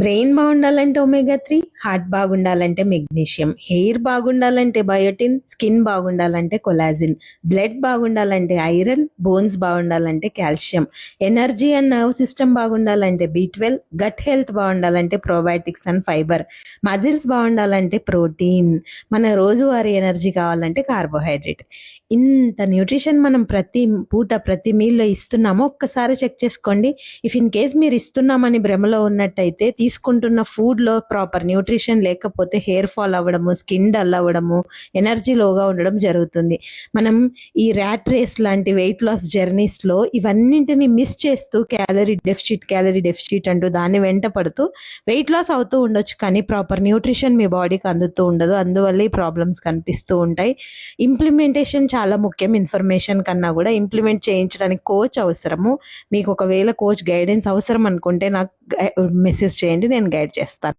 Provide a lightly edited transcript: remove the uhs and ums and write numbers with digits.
Brain బాగుండాలంటే omega 3, heart బాగుండాలంటే magnesium, hair బాగుండాలంటే బయోటిన్, స్కిన్ బాగుండాలంటే కొలాజిన్, బ్లడ్ బాగుండాలంటే ఐరన్, బోన్స్ బాగుండాలంటే calcium, energy and nerve system బాగుండాలంటే B12, గట్ హెల్త్ బాగుండాలంటే ప్రోబయాటిక్స్ అండ్ ఫైబర్, మజిల్స్ బాగుండాలంటే ప్రోటీన్, మన రోజువారీ ఎనర్జీ కావాలంటే కార్బోహైడ్రేట్. ఇంత న్యూట్రిషన్ మనం ప్రతి పూట ప్రతి మీల్లో ఇస్తున్నామో ఒక్కసారి చెక్ చేసుకోండి. ఇఫ్ ఇన్ కేస్ మీరు ఇస్తున్నామని భ్రమలో ఉన్నట్టయితే తీసుకుంటున్న ఫుడ్లో ప్రాపర్ న్యూట్రిషన్ లేకపోతే హెయిర్ ఫాల్ అవ్వడము, స్కిన్ డల్ అవ్వడము, ఎనర్జీ లోగా ఉండడం జరుగుతుంది. మనం ఈ ర్యాట్ రేస్ లాంటి వెయిట్ లాస్ జర్నీస్లో ఇవన్నింటిని మిస్ చేస్తూ క్యాలరీ డెఫిషిట్ అంటూ దాన్ని వెంట పడుతూ వెయిట్ లాస్ అవుతూ ఉండొచ్చు, కానీ ప్రాపర్ న్యూట్రిషన్ మీ బాడీకి అందుతూ ఉండదు. అందువల్ల ఈ ప్రాబ్లమ్స్ కనిపిస్తూ ఉంటాయి. ఇంప్లిమెంటేషన్ చాలా ముఖ్యం. ఇన్ఫర్మేషన్ కన్నా కూడా ఇంప్లిమెంట్ చేయించడానికి కోచ్ అవసరము. మీకు ఒకవేళ కోచ్ గైడెన్స్ అవసరం అనుకుంటే నాకు మెసేజ్ చేయండి, నేను గైడ్ చేస్తాను.